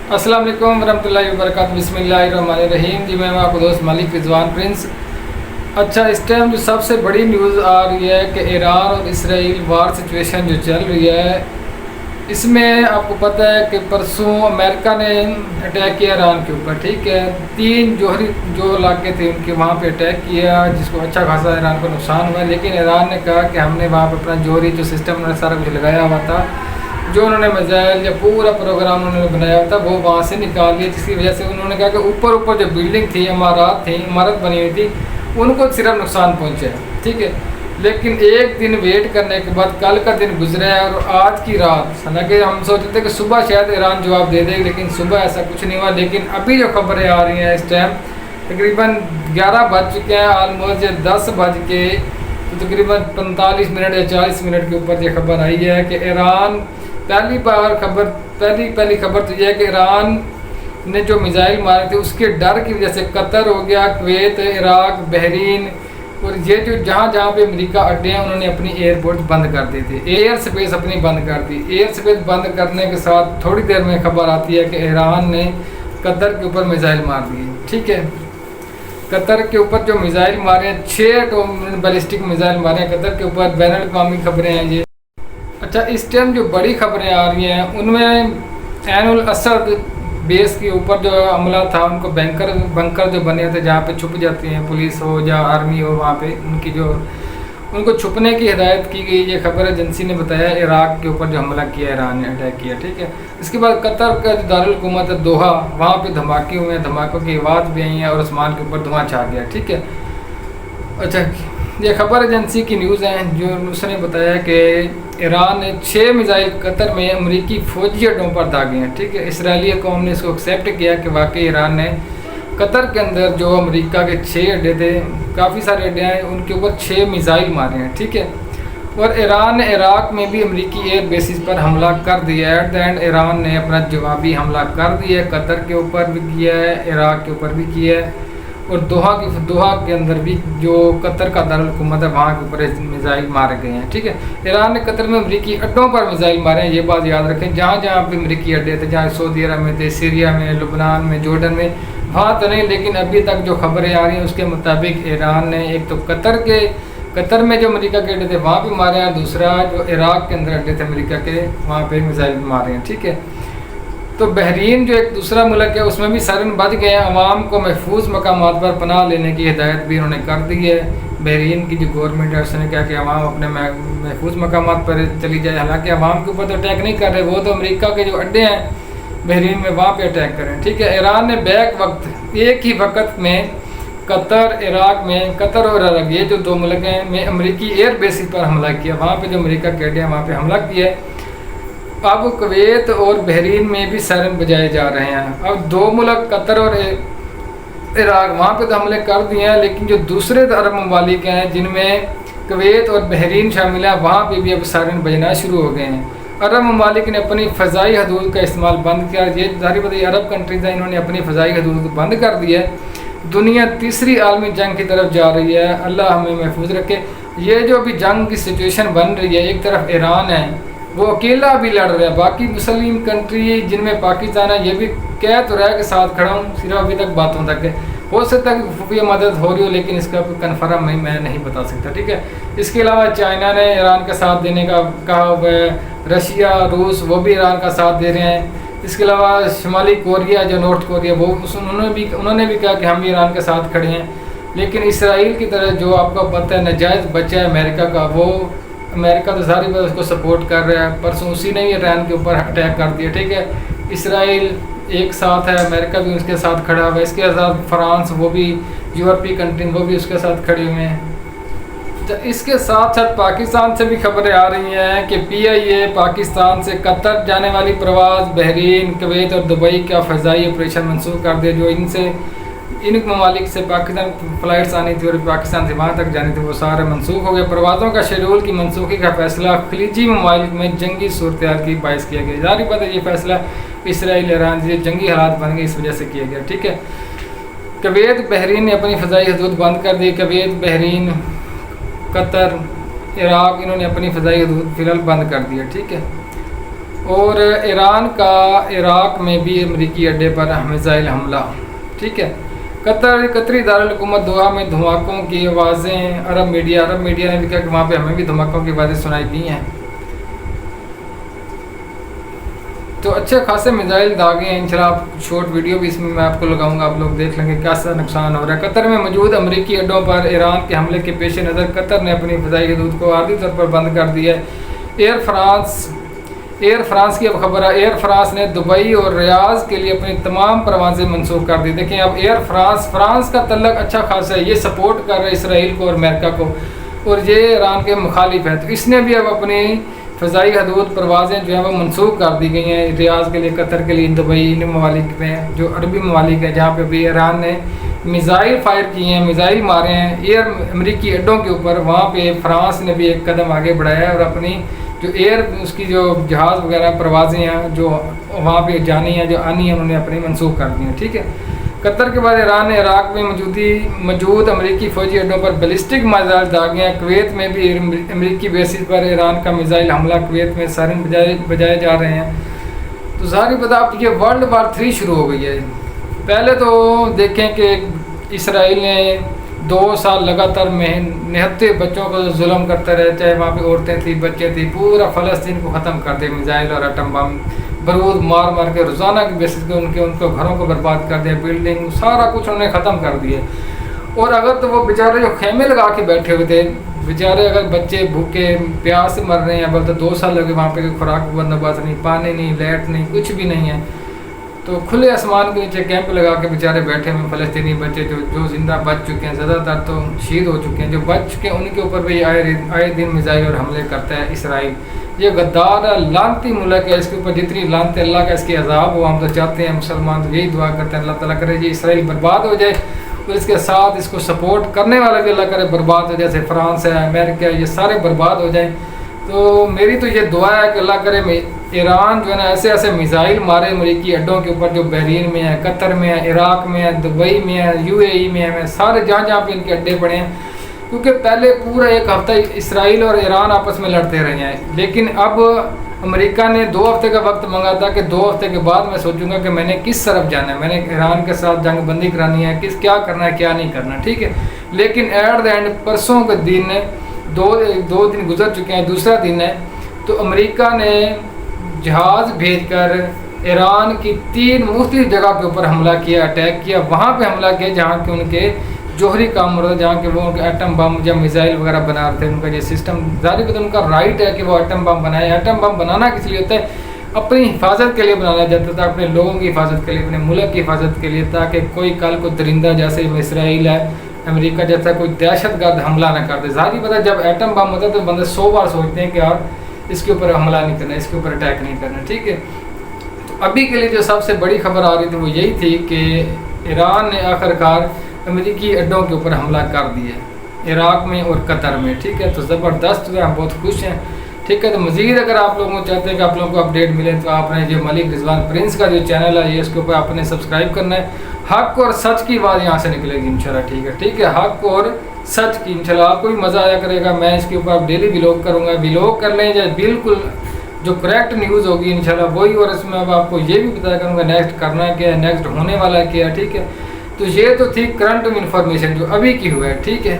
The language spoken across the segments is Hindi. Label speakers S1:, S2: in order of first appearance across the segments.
S1: अस्सलाम वालेकुम वरहमतुल्लाहि वबरकातुहू। बिस्मिल्लाहिर्रहमानिर्रहीम। जी मैं आपको दोस्त मालिक रिजवान प्रिंस। अच्छा, इस टाइम जो सबसे बड़ी न्यूज़ आ रही है कि ईरान और इसराइल वार सिचुएशन जो चल रही है, इसमें आपको पता है कि परसों अमेरिका ने अटैक किया ईरान के ऊपर। ठीक है, 3 जोहरी जो इलाके थे उनके वहाँ पे अटैक किया, जिसको अच्छा खासा ईरान को नुकसान हुआ। लेकिन ईरान ने कहा कि हमने वहाँ पर अपना जोहरी जो सिस्टम उन्होंने सारा कुछ लगाया हुआ था, जो उन्होंने मिसाइल या पूरा प्रोग्राम उन्होंने बनाया था वो वहाँ से निकाल लिया, जिसकी वजह से उन्होंने कहा कि ऊपर ऊपर जो बिल्डिंग थी, इमारत बनी हुई थी, उनको सिर्फ नुकसान पहुँचा है। ठीक है, लेकिन एक दिन वेट करने के बाद कल का दिन गुजरा है और आज की रात, हालांकि हम सोचते थे कि सुबह शायद ईरान जवाब दे देगी, लेकिन सुबह ऐसा कुछ नहीं हुआ। लेकिन अभी जो खबरें आ रही हैं इस टाइम तकरीबन 11 बज चुके हैं, ऑलमोस्ट 10 बज के तो तकरीबन 45 मिनट या 40 मिनट के ऊपर ये खबर आई है कि ईरान पहली खबर तो यह है कि ईरान ने जो मिसाइल मारे थे उसके डर की वजह से कतर हो गया, कुवैत, इराक, बहरीन और ये जो जहाँ पे अमेरिका अड्डे हैं उन्होंने अपनी एयरपोर्ट बंद कर दी थी, एयर स्पेस अपनी बंद कर दी। एयर स्पेस बंद करने के साथ थोड़ी देर में खबर आती है कि ईरान ने कतर के ऊपर मिसाइल मार दिए। ठीक है, कतर के ऊपर जो मिसाइल मारे हैं, 6 बैलिस्टिक मिसाइल मारे हैं कतर के ऊपर। बैनुल अक़वामी खबरें हैं ये। अच्छा, इस टाइम जो बड़ी खबरें आ रही हैं उनमें ऐनुल असद बेस के ऊपर जो हमला था, उनको बंकर जो बने थे जहाँ पे छुप जाती हैं पुलिस हो या आर्मी हो, वहाँ पे उनको छुपने की हिदायत की गई। ये खबर एजेंसी ने बताया। इराक के ऊपर जो हमला किया ईरान ने अटैक किया। ठीक है, इसके बाद कतर का जो दारुल हुकूमत है दोहा, वहाँ पे धमाके हुए हैं, धमाकों की आवाज़ भी आई है और आसमान के ऊपर धुआं छा गया। ठीक है, अच्छा, ये खबर एजेंसी की न्यूज़ है जो उसने बताया कि ईरान ने 6 मिसाइल कतर में अमरीकी फौजी अड्डों पर दागे हैं। ठीक है, इसराइली कौम ने इसको एक्सेप्ट किया कि वाकई ईरान ने कतर के अंदर जो अमेरिका के 6 अड्डे थे, काफ़ी सारे अड्डे हैं, उनके ऊपर 6 मिसाइल मारे हैं। ठीक है, और ईरान ने इराक में भी अमरीकी एयर बेसिस पर हमला कर दिया है। एट द एंड ईरान ने अपना जवाबी हमला कर दिया है, कतर के ऊपर भी किया है, इराक के ऊपर भी किया है और दोहा के अंदर भी जो कतर का दारुल हुकूमत है वहाँ के ऊपर मिसाइल मारे गए हैं। ठीक है, ईरान ने कतर में अमरीकी अड्डों पर मिसाइल मारे हैं, ये बात याद रखें। जहाँ जहाँ पे अमरीकी अड्डे थे, जहाँ सऊदी अरब में थे, सीरिया में, लुबनान में, जॉर्डन में, वहाँ तो नहीं, लेकिन अभी तक जो खबरें आ रही हैं उसके मुताबिक ईरान ने एक तो कतर में जो अमेरिका के अड्डे थे वहाँ भी मारे हैं, दूसरा जो इराक के अंदर अड्डे थे अमेरिका के, वहाँ पे मिसाइल मारे हैं। ठीक है, तो बहरीन जो एक दूसरा मुल्क है उसमें भी सायरन बज गए हैं। अवाम को महफूज मकामात पर पनाह लेने की हिदायत भी उन्होंने कर दी है। बहरीन की जो गवर्नमेंट है उसने कहा कि अवाम अपने महफूज मकामात पर चली जाए। हालांकि अवाम के ऊपर तो अटैक नहीं कर रहे, वो तो अमेरिका के जो अड्डे हैं बहरीन में वहाँ पे अटैक करें। ठीक है, ईरान ने एक ही वक्त में कतर, इराक में, कतर और इराक, ये जो 2 मुल्क हैं में अमरीकी एयर बेसिस पर हमला किया, वहाँ पे जो अमेरिका के अड्डे हैं वहाँ पे हमला किया है। अब कुवैत और बहरीन में भी सायरन बजाए जा रहे हैं। अब 2 मुल्क कतर और इराक वहाँ पे तो हमले कर दिए हैं, लेकिन जो दूसरे अरब ममालिक हैं जिनमें कुवैत और बहरीन शामिल है, वहाँ पे भी अब सायरन बजना शुरू हो गए हैं। अरब ममालिक ने अपनी फ़ज़ाई हदूद का इस्तेमाल बंद किया। ये जाहिर बात है अरब कंट्रीज़ हैं, इन्होंने अपनी फ़ज़ाई हदूद को बंद कर दिया है। दुनिया तीसरी आलमी जंग की तरफ जा रही है, अल्लाह हमें महफूज रखे। ये जो अभी जंग की सिचुएशन बन रही है, एक तरफ ईरान है वो अकेला भी लड़ रहा है, बाकी मुस्लिम कंट्री जिनमें पाकिस्तान है ये भी कह तो रहा है कि साथ खड़ा हूँ, सिर्फ अभी तक बातों तक है। हो सकता है कि खुफिया मदद हो रही हो, लेकिन इसका कोई कन्फर्म मैं नहीं बता सकता। ठीक है, इसके अलावा चाइना ने ईरान का साथ देने का कहा हुआ है, रशिया, रूस वो भी ईरान का साथ दे रहे हैं। इसके अलावा शुमाली कोरिया जो नॉर्थ कोरिया वो उन्होंने भी कहा कि हम भी ईरान के साथ खड़े हैं। लेकिन इसराइल की तरह जो आपको पता है नाजायज़ बच्चा है अमेरिका का, वो अमेरिका तो सारी बात उसको सपोर्ट कर रहा है। परसों उसी ने ईरान के ऊपर अटैक कर दिया। ठीक है, इसराइल एक साथ है, अमेरिका भी उसके साथ खड़ा हुआ है, इसके साथ फ्रांस, वो भी यूरोपीय कंट्री, वो भी उसके साथ खड़े हुए हैं। तो इसके साथ साथ पाकिस्तान से भी खबरें आ रही हैं कि PIA पाकिस्तान से कतर जाने वाली प्रवास बहरीन, कुवैत और दुबई का फ़ज़ाई ऑपरेशन मनसूख कर दिया। जो इन ममालिक से पाकिस्तान फ़्लाइट्स आनी थी और पाकिस्तान से वहाँ तक जानी थी, वो सारे मनसूख हो गए। प्रवासों का शेड्यूल की मनसूखी का फैसला खलीजी ममालिक में जंगी सूरत की बायस किया गया। जारी बात है ये फैसला इसराइल ईरान से जंगी हालात बन गए इस वजह से किया गया। ठीक है, कुवैत बहरीन ने अपनी फ़ज़ाई हदूद बंद कर दी। कुवैत, बहरीन, कतर, इराक, इन्होंने अपनी फ़ज़ाई हदूद फ़िलहाल बंद कर दिया। ठीक है, और ईरान का इराक में भी अमेरिकी अड्डे पर मिसाइल हमला। ठीक है, कतरी दारुल-हुकूमत दोहा में धमाकों की आवाज़ें। अरब मीडिया ने लिखा कि वहाँ पे हमें भी धमाकों की आवाज़ें सुनाई दी हैं। तो अच्छे खासे मिसाइल दागे हैं। इंशाल्लाह आप शॉर्ट वीडियो भी इसमें मैं आपको लगाऊंगा, आप लोग देख लेंगे कैसा नुकसान हो रहा है। कतर में मौजूद अमेरिकी अड्डों पर ईरान के हमले के पेश नज़र कतर ने अपनी फ़िज़ाई हदूद को आर्जी तौर पर बंद कर दिया है। एयर फ्रांस की अब खबर है, एयर फ्रांस ने दुबई और रियाज के लिए अपनी तमाम परवाज़ें मनसूख कर दी। देखें, अब एयर फ्रांस का तल्लक अच्छा खासा है, ये सपोर्ट कर रहा है इसराइल को और अमेरिका को, और ये ईरान के मुखालिफ है। तो इसने भी अब अपनी फ़िज़ाई हदूद परवाज़ें जो है वो मनसूख कर दी गई हैं, रियाज के लिए, कतर के लिए, दुबई, इन ममालिक में जो अरबी ममालिक है जहाँ पे भी ईरान ने मिसाइल फायर किए हैं, मिसाइल मारे हैं एयर अमरीकी अड्डों के ऊपर। वहाँ पे फ्रांस ने भी एक कदम आगे बढ़ाया है और अपनी जो एयर उसकी जो जहाज़ वगैरह परवाज़ें हैं जो वहाँ पे जानी हैं, जो आनी है, उन्होंने अपनी मनसूख कर दी हैं। ठीक है, कतर के बाद ईरान ने इराक में मौजूद अमेरिकी फ़ौजी अड्डों पर बैलिस्टिक मिसाइल दागे हैं। कुवैत में भी अमेरिकी बेसिस पर ईरान का मिसाइल हमला, कुवैत में सायरन बजाए जा रहे हैं। तो ज़ाहिर बता आप ये वर्ल्ड वार 3 शुरू हो गई है। पहले तो देखें कि इसराइल ने 2 साल लगातार निहत्ते बच्चों को जुल्म करता रहे, चाहे वहाँ पे औरतें थी, बच्चे थे, पूरा फ़लस्तीन को ख़त्म कर दिया मिसाइल और एटम बम बरूद मार के रोज़ाना के बेसिस पे उनको घरों को बर्बाद कर दिया, बिल्डिंग सारा कुछ उन्होंने ख़त्म कर दिया। और अगर तो वो बेचारे जो खेमे लगा के बैठे हुए थे बेचारे, अगर बच्चे भूखे प्यास से मर रहे हैं, अब तो 2 साल लगे वहाँ पे खुराक बंदोबस्त नहीं, पानी नहीं, लाइट नहीं, कुछ भी नहीं है, तो खुले आसमान के नीचे कैंप लगा के बेचारे बैठे हुए फ़लस्तीनी बच्चे जो ज़िंदा बच चुके हैं, ज़्यादातर तो शहीद हो चुके हैं, जो बच चुके हैं उनके ऊपर भी आए दिन मिसाइल और हमले करता है इसराइल। ये गद्दार लानती मुल्क है, इसके ऊपर जितनी लानते अल्लाह का इसके अजाब हो। हम तो चाहते हैं, मुसलमान तो यही दुआ करते हैं अल्लाह ताला करे जी इसराइल बर्बाद हो जाए और इसके साथ इसको सपोर्ट करने वाला भी अल्लाह करे बर्बाद हो, जैसे फ्रांस है, अमेरिका है, ये सारे बर्बाद हो जाएँ। तो मेरी तो ये दुआ है कि अल्लाह करे ईरान जो है ना ऐसे मिसाइल मारे अमेरिकी अड्डों के ऊपर जो बहरीन में है, कतर में है, इराक में है, दुबई में है, UAE में है, सारे जहाँ पे इनके अड्डे पड़े हैं। क्योंकि पहले पूरा एक हफ्ता इसराइल और ईरान आपस में लड़ते रहे हैं, लेकिन अब अमेरिका ने 2 हफ्ते का वक्त मांगा था कि 2 हफ्ते के बाद मैं सोचूंगा कि मैंने किस तरफ जाना है, मैंने ईरान के साथ जंग बंदी करानी है, क्या करना है क्या नहीं करना। ठीक है, लेकिन एट द एंड परसों के दिन दो दिन गुजर चुके हैं, दूसरा दिन है, तो अमेरिका ने जहाज़ भेजकर ईरान की 3 मुख्तलिफ जगह के ऊपर हमला किया, अटैक किया, वहाँ पे हमला किया जहाँ के उनके जोहरी काम हो रहा था, जहाँ के वो एटम बम या मिसाइल वगैरह बना रहे थे। उनका ये सिस्टम ज़ाहिर है उनका राइट है कि वो एटम बम बनाए। एटम बम बनाना किस लिए होता है? अपनी हिफाजत के लिए बनाया जाता था, अपने लोगों की हिफाजत के लिए, अपने मुल्क की हिफाजत के लिए, ताकि कोई कल को दरिंदा जैसे इसराइल है, अमेरिका जैसा कोई दहशतगर्द हमला न कर दे। ज़ाहिर पता जब एटम बम होता है तो बंदे 100 बार सोचते हैं कि यार इसके ऊपर हमला नहीं करना, इसके ऊपर अटैक नहीं करना। ठीक है, तो अभी के लिए जो सबसे बड़ी खबर आ रही थी वो यही थी कि ईरान ने आखिरकार अमेरिकी अड्डों के ऊपर हमला कर दिया, इराक में और कतर में। ठीक है, तो ज़बरदस्त जो है हम बहुत खुश हैं। ठीक है, तो मज़ीद अगर आप लोगों को चाहते हैं कि आप लोगों को अपडेट मिले तो आपने जो मलिक रिजवान प्रिंस का जो चैनल है ये इसके ऊपर आपने सब्सक्राइब करना है। हक और सच की आवाज़ यहाँ से निकलेगी इंशाल्लाह। ठीक है, हक और सच की इंशाल्लाह आपको भी मज़ा आया करेगा। मैं इसके ऊपर डेली व्लॉग करूँगा, व्लॉग कर लें जाए बिल्कुल जो करेक्ट न्यूज़ होगी इंशाल्लाह वही, और इसमें अब आपको ये भी बताया करूँगा नेक्स्ट करना क्या है, नेक्स्ट होने वाला क्या है। ठीक है, तो ये तो थी करंट इन्फॉर्मेशन जो अभी की हुआ है। ठीक है,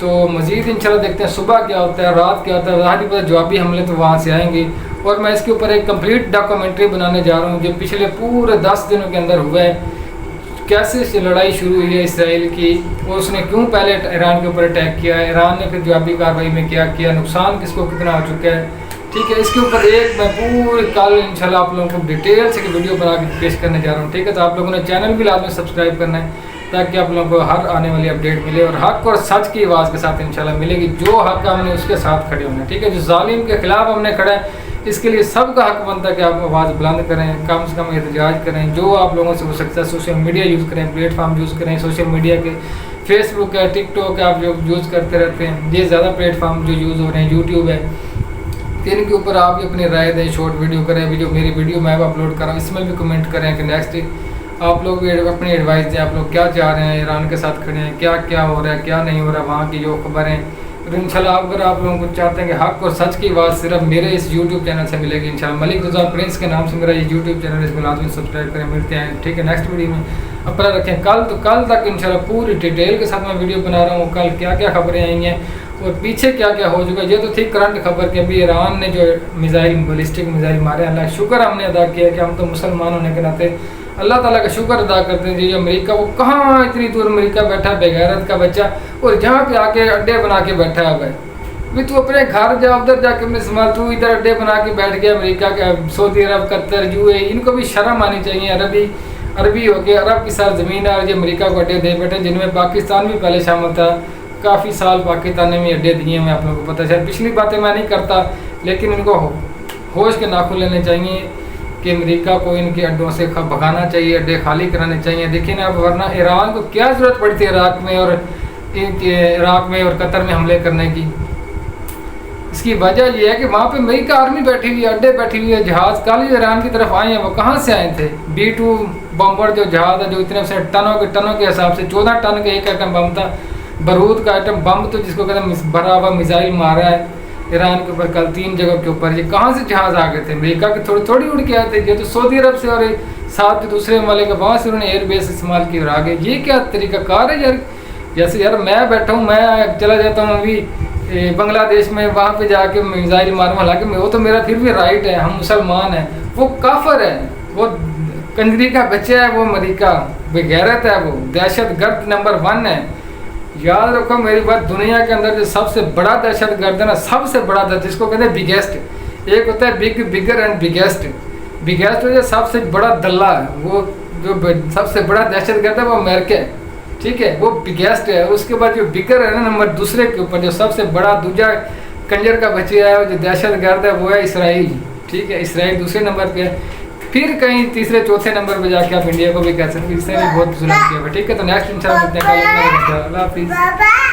S1: तो मज़ीद इंशाल्लाह देखते हैं सुबह क्या होता है, रात क्या होता है। ज़ाहिर पता जवाबी हमले तो वहाँ से आएंगे, और मैं इसके ऊपर एक कंप्लीट डॉक्यूमेंट्री बनाने जा रहा हूँ जो पिछले पूरे 10 दिनों के अंदर हुआ है, कैसे लड़ाई शुरू हुई है इसराइल की, और उसने क्यों पहले ईरान के ऊपर अटैक किया है, ईरान ने फिर जवाबी कार्रवाई में क्या किया, नुकसान किसको कितना हो चुका है। ठीक है, इसके ऊपर एक मैं पूरी कल इंशाल्लाह आप लोगों को डिटेल से वीडियो बना के पेश करने जा रहा हूँ। ठीक है, तो आप लोगों ने चैनल भी लाजमी सब्सक्राइब करना है ताकि आप लोगों को हर आने वाली अपडेट मिले, और हक और सच की आवाज़ के साथ इंशाल्लाह मिलेगी। जो हक है हमने उसके साथ खड़े होना है। ठीक है, जो जालिम के खिलाफ हमने खड़ा है इसके लिए सबका हक बनता है कि आप आवाज़ बुलंद करें, कम से कम एहतजाज करें, जो आप लोगों से हो सकता है। सोशल मीडिया यूज़ करें, प्लेटफॉर्म यूज़ करें, सोशल मीडिया के फेसबुक है, टिकटॉक है, आप जो यूज़ करते रहते हैं, ये ज़्यादा प्लेटफॉर्म जो यूज़ हो रहे हैं, यूट्यूब है, इनके ऊपर आप भी अपनी राय दें, शॉर्ट वीडियो करें। अभी जो मेरी वीडियो मैं अपलोड कर रहा हूँ इसमें भी कमेंट करें कि नेक्स्ट आप लोग भी अपनी एडवाइस दें, आप लोग क्या चाह रहे हैं, ईरान के साथ खड़े हैं, क्या क्या हो रहा है, क्या नहीं हो रहा, वहाँ की जो खबरें और इंशाल्लाह अगर आप लोगों को चाहते हैं कि हक और सच की बात सिर्फ मेरे इस यूट्यूब चैनल से मिलेगी इंशाल्लाह। मलिक रिजवान प्रिंस के नाम से मेरा ये यूट्यूब चैनल, इसको लाजमी सब्सक्राइब करें। मिलते हैं ठीक है नेक्स्ट वीडियो में। अपना रखें कल तक इंशाल्लाह पूरी डिटेल के साथ मैं वीडियो बना रहा हूँ। कल क्या क्या खबरें आई हैं और पीछे क्या क्या हो चुका है। ये तो थी करंट खबर कि अभी ईरान ने जो मिसाइल बैलिस्टिक मिसाइल मारे, अल्लाह शुक्र हमने अदा किया कि हम तो मुसलमान होने के नाते अल्लाह ताला का शुक्र अदा करते हैं। जी अमेरिका, वो कहाँ इतनी दूर अमेरिका बैठा बेगैरत का बच्चा, और जहाँ पे आके अड्डे बना के बैठा हुआ है। भी तू अपने घर जा, उधर जाके अपने संभाल, तू इधर अड्डे बना के बैठ गया। अमेरिका के, सऊदी अरब, कतर, UAE, इनको भी शर्म आनी चाहिए। अरबी हो के अरब की सार ज़मीन है और ये अमेरिका को अड्डे दे बैठे, जिनमें पाकिस्तान भी पहले शामिल था। काफ़ी साल पाकिस्तान ने भी अड्डे दिए हैं, आप लोगों को पता है। पिछली बातें मैं नहीं करता, लेकिन इनको होश के नाखून लेने चाहिए कि अमेरिका को इनके अड्डों से भगाना चाहिए, अड्डे खाली कराने चाहिए। देखिए ना, अब वरना ईरान को क्या ज़रूरत पड़ी थी इराक़ में और कतर में हमले करने की। इसकी वजह यह है कि वहाँ पे अमेरिका आर्मी बैठी हुई है, अड्डे बैठी हुई है। जहाज़ कल ही ईरान की तरफ आए हैं, वो कहाँ से आए थे? B-2 बम्बर जो जहाज़ है, जो इतने से टनों के हिसाब से 14 टन का एक आइटम बम था। बारूद का आइटम बम, तो जिसको कहते हैं भरा हुआ मिसाइल मारा है ईरान के ऊपर कल 3 जगह के ऊपर। ये कहाँ से जहाज़ आ गए थे? अमेरिका के थोड़ी उड़ के आए थे। ये तो सऊदी अरब से और साथ जो दूसरे ममालिक, वहाँ से उन्होंने एयरबेस इस्तेमाल की और आ गए। ये क्या तरीक़ाकार है यार? जैसे यार मैं बैठा हूँ, मैं चला जाता हूँ अभी बांग्लादेश में, वहाँ पे जाके मिसाइल मारूँ, हालांकि वो तो मेरा फिर भी राइट है, हम मुसलमान हैं। वो काफिर है, वो कंजरी का बच्चा है, वो अमेरिका बेगैरत है, वो दहशतगर्द नंबर 1 है। याद रखो मेरी बात, दुनिया के अंदर जो सबसे बड़ा दहशतगर्द है ना, सबसे बड़ा जिसको कहते हैं बिगेस्ट, एक होता है बिगर एंड बिगेस्ट। बिगेस्ट जो सबसे बड़ा दल्ला है, वो जो सबसे बड़ा दहशतगर्द है वो अमेरिका है, ठीक है, वो बिगेस्ट है। उसके बाद जो बिगर है ना नंबर दूसरे के ऊपर, जो सबसे बड़ा दूसरा कंजर का बच्चा है जो दहशतगर्द है, वो है इसराइल, ठीक है। इसराइल दूसरे नंबर पे है, फिर कहीं तीसरे चौथे नंबर पे जाके आप इंडिया को भी कह सकते हैं। इससे भी बहुत जुल्म किया हुआ, ठीक है। तो नेक्स्ट इंशाल्लाह मिलते हैं, अल्लाह हाफिज़।